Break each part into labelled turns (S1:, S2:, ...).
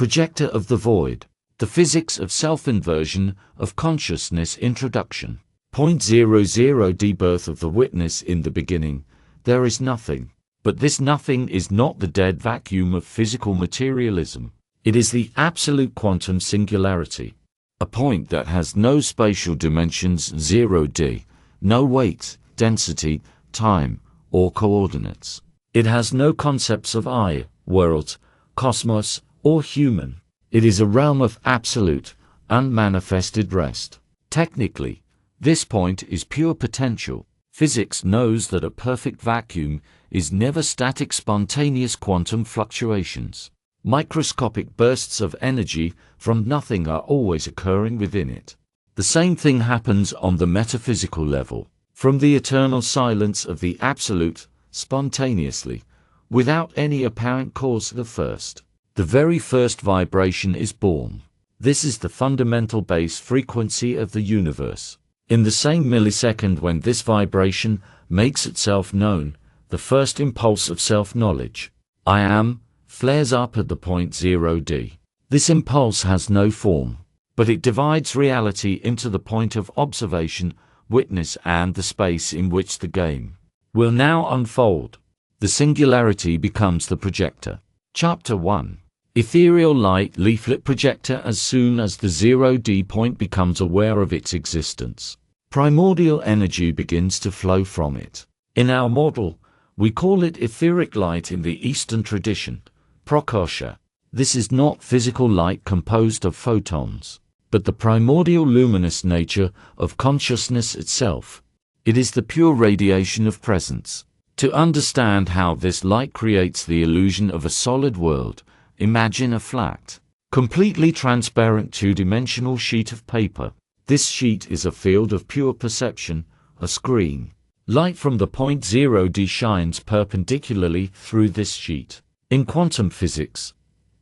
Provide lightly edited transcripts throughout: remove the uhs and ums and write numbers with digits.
S1: Projector of the Void. The Physics of Self-Inversion of Consciousness Introduction. 00D Birth of the Witness. In the beginning, there is nothing. But this nothing is not the dead vacuum of physical materialism. It is the absolute quantum singularity. A point that has no spatial dimensions 0D, no weight, density, time, or coordinates. It has no concepts of I, world, cosmos, or human. It is a realm of absolute, unmanifested rest. Technically, this point is pure potential. Physics knows that a perfect vacuum is never static. Spontaneous quantum fluctuations, microscopic bursts of energy from nothing, are always occurring within it. The same thing happens on the metaphysical level. From the eternal silence of the absolute, spontaneously, without any apparent cause, the very first vibration is born. This is the fundamental base frequency of the universe. In the same millisecond when this vibration makes itself known, the first impulse of self-knowledge, I am, flares up at the point 0D. This impulse has no form, but it divides reality into the point of observation, witness, and the space in which the game will now unfold. The singularity becomes the projector. Chapter 1. Ethereal light leaflet projector. As soon as the 0D point becomes aware of its existence, primordial energy begins to flow from it. In our model, we call it etheric light. In the Eastern tradition, prakasha. This is not physical light composed of photons, but the primordial luminous nature of consciousness itself. It is the pure radiation of presence. To understand how this light creates the illusion of a solid world, imagine a flat, completely transparent two-dimensional sheet of paper. This sheet is a field of pure perception, a screen. Light from the point 0D shines perpendicularly through this sheet. In quantum physics,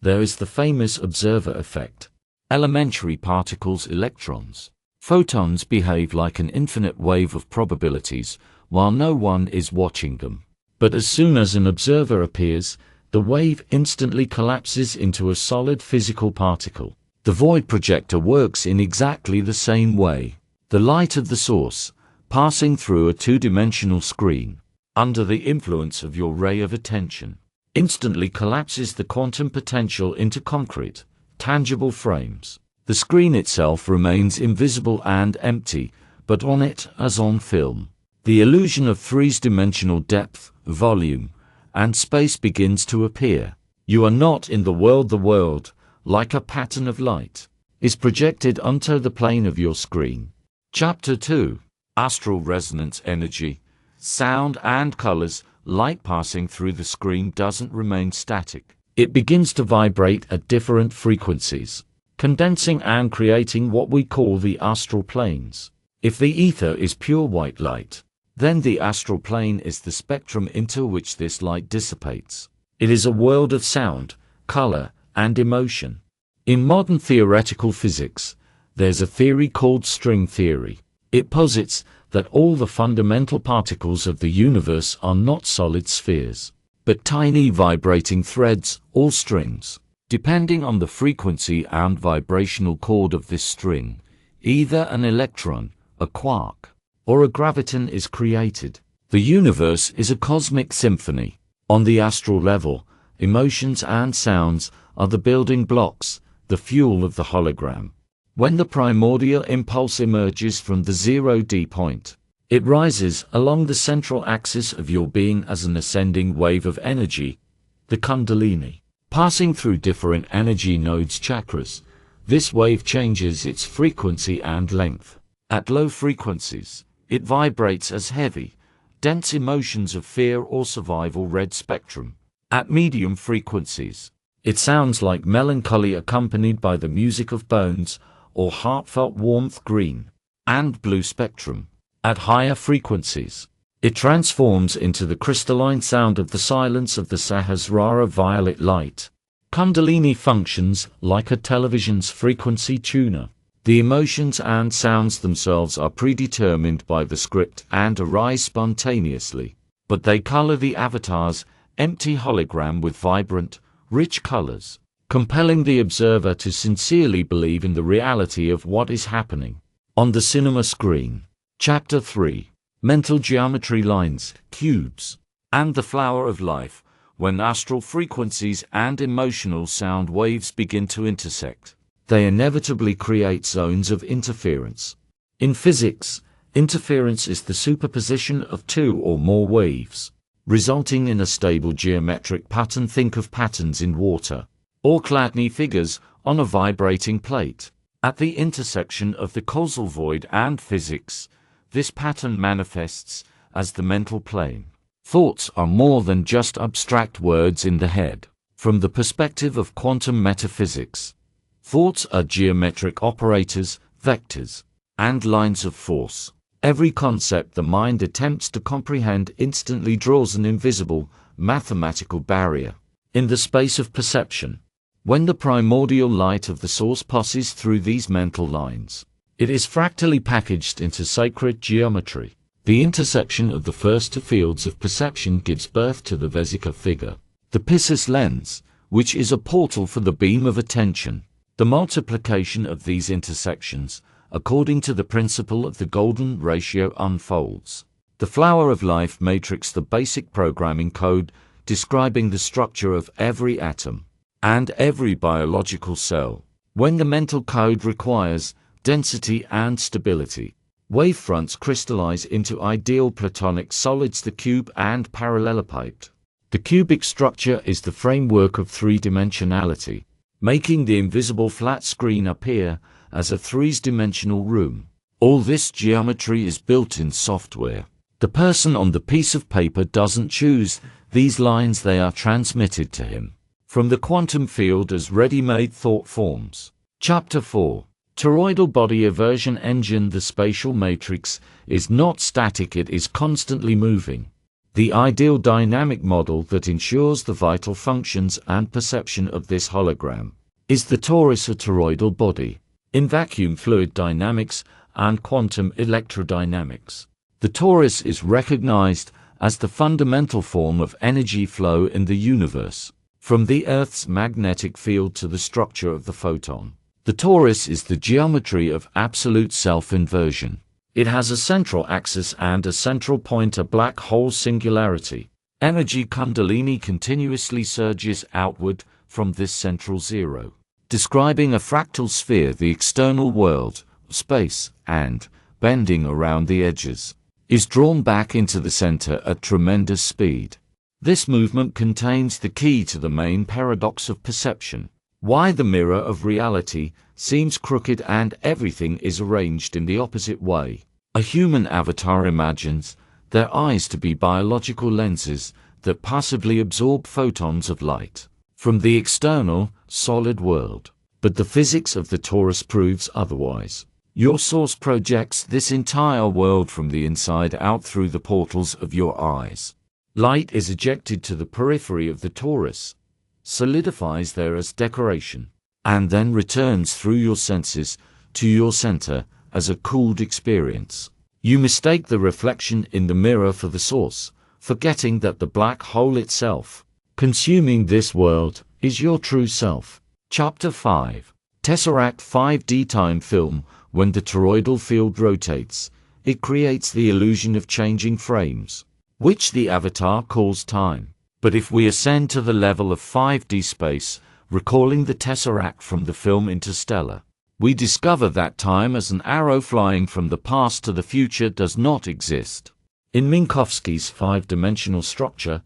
S1: there is the famous observer effect. Elementary particles, electrons, photons behave like an infinite wave of probabilities while no one is watching them. But as soon as an observer appears, the wave instantly collapses into a solid physical particle. The void projector works in exactly the same way. The light of the source, passing through a two-dimensional screen, under the influence of your ray of attention, instantly collapses the quantum potential into concrete, tangible frames. The screen itself remains invisible and empty, but on it, as on film, the illusion of three-dimensional depth, volume, and space begins to appear. You are not in the world. The world, like a pattern of light, is projected onto the plane of your screen. Chapter 2. Astral resonance energy. Sound and colors. Light passing through the screen doesn't remain static. It begins to vibrate at different frequencies, condensing and creating what we call the astral planes. If the ether is pure white light, then the astral plane is the spectrum into which this light dissipates. It is a world of sound, color, and emotion. In modern theoretical physics, there's a theory called string theory. It posits that all the fundamental particles of the universe are not solid spheres, but tiny vibrating threads, or strings. Depending on the frequency and vibrational chord of this string, either an electron, a quark, or a graviton is created. The universe is a cosmic symphony. On the astral level, emotions and sounds are the building blocks, the fuel of the hologram. When the primordial impulse emerges from the 0D point, it rises along the central axis of your being as an ascending wave of energy, the kundalini, passing through different energy nodes, chakras. This wave changes its frequency and length. At low frequencies, it vibrates as heavy, dense emotions of fear or survival, red spectrum. At medium frequencies, it sounds like melancholy accompanied by the music of bones, or heartfelt warmth, green and blue spectrum. At higher frequencies, it transforms into the crystalline sound of the silence of the Sahasrara, violet light. Kundalini functions like a television's frequency tuner. The emotions and sounds themselves are predetermined by the script and arise spontaneously, but they color the avatar's empty hologram with vibrant, rich colors. compelling the observer to sincerely believe in the reality of what is happening on the cinema screen. Chapter 3. Mental Geometry Lines, Cubes, and the Flower of Life. When astral frequencies and emotional sound waves begin to intersect, they inevitably create zones of interference. In physics, interference is the superposition of two or more waves, resulting in a stable geometric pattern. Think of patterns in water, or Chladni figures on a vibrating plate. At the intersection of the causal void and physics, this pattern manifests as the mental plane. Thoughts are more than just abstract words in the head. From the perspective of quantum metaphysics, thoughts are geometric operators, vectors, and lines of force. Every concept the mind attempts to comprehend instantly draws an invisible, mathematical barrier in the space of perception. When the primordial light of the source passes through these mental lines, it is fractally packaged into sacred geometry. The intersection of the first two fields of perception gives birth to the vesica figure, the Piscis lens, which is a portal for the beam of attention. The multiplication of these intersections, according to the principle of the golden ratio, unfolds the flower of life matrix, the basic programming code describing the structure of every atom and every biological cell. When the mental code requires density and stability, wavefronts crystallize into ideal platonic solids, the cube and parallelepiped. The cubic structure is the framework of three-dimensionality, making the invisible flat screen appear as a three-dimensional room. All this geometry is built in software. The person on the piece of paper doesn't choose these lines, they are transmitted to him from the quantum field as ready-made thought forms. Chapter 4. Toroidal body aversion engine. The spatial matrix is not static, it is constantly moving. The ideal dynamic model that ensures the vital functions and perception of this hologram is the torus, a toroidal body. In vacuum fluid dynamics and quantum electrodynamics, the torus is recognized as the fundamental form of energy flow in the universe, from the Earth's magnetic field to the structure of the photon. The torus is the geometry of absolute self-inversion. It has a central axis and a central point, a black hole singularity. Energy kundalini continuously surges outward from this central zero, describing a fractal sphere. The external world, space, and bending around the edges, is drawn back into the center at tremendous speed. This movement contains the key to the main paradox of perception. Why the mirror of reality seems crooked and everything is arranged in the opposite way. A human avatar imagines their eyes to be biological lenses that passively absorb photons of light from the external, solid world. But the physics of the torus proves otherwise. Your source projects this entire world from the inside out through the portals of your eyes. Light is ejected to the periphery of the torus, solidifies there as decoration, and then returns through your senses to your center as a cooled experience. You mistake the reflection in the mirror for the source, forgetting that the black hole itself, consuming this world, is your true self. Chapter 5. Tesseract 5D time film. When the toroidal field rotates, it creates the illusion of changing frames, which the avatar calls time. But if we ascend to the level of 5D space, recalling the tesseract from the film Interstellar, we discover that time as an arrow flying from the past to the future does not exist. In Minkowski's five-dimensional structure,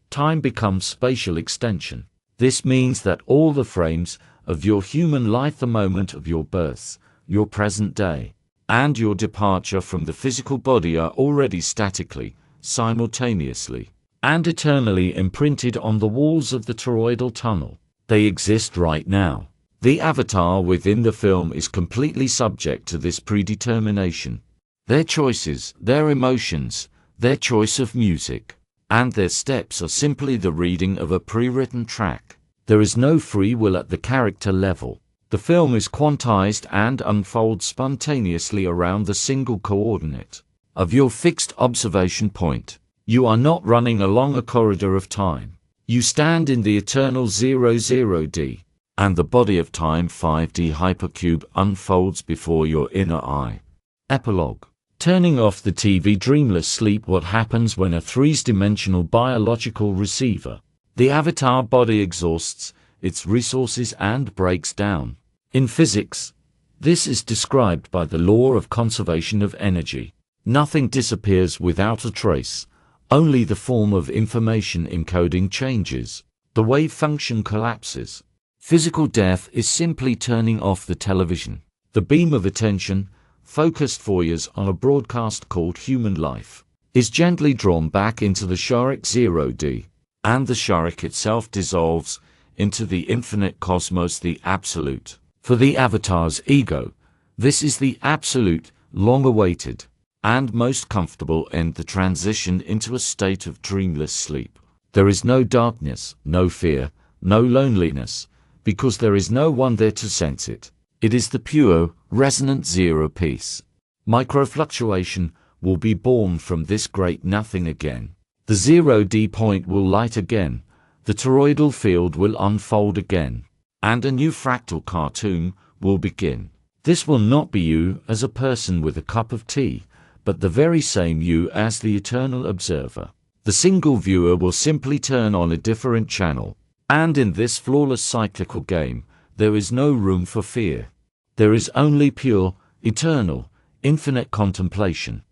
S1: time becomes spatial extension. This means that all the frames of your human life, the moment of your birth, your present day, and your departure from the physical body, are already statically, simultaneously, and eternally imprinted on the walls of the toroidal tunnel. They exist right now. The avatar within the film is completely subject to this predetermination. Their choices, their emotions, their choice of music, and their steps are simply the reading of a pre-written track. There is no free will at the character level. The film is quantized and unfolds spontaneously around the single coordinate of your fixed observation point. You are not running along a corridor of time. You stand in the eternal 00D. and the body of time 5D hypercube unfolds before your inner eye. Epilogue. Turning off the TV. Dreamless sleep. What happens when a three-dimensional biological receiver, the avatar body, exhausts its resources and breaks down? In physics, this is described by the law of conservation of energy. Nothing disappears without a trace. Only the form of information encoding changes. The wave function collapses. Physical death is simply turning off the television. The beam of attention, focused for years on a broadcast called human life, is gently drawn back into the Sharik 0D, and the Sharik itself dissolves into the infinite cosmos, the absolute. For the avatar's ego, this is the absolute, long-awaited, and most comfortable end, the transition into a state of dreamless sleep. There is no darkness, no fear, no loneliness, because there is no one there to sense it. It is the pure, resonant zero peace. Microfluctuation will be born from this great nothing again. The 0D point will light again, the toroidal field will unfold again, and a new fractal cartoon will begin. This will not be you as a person with a cup of tea, but the very same you as the eternal observer. The single viewer will simply turn on a different channel. And in this flawless cyclical game, there is no room for fear. There is only pure, eternal, infinite contemplation.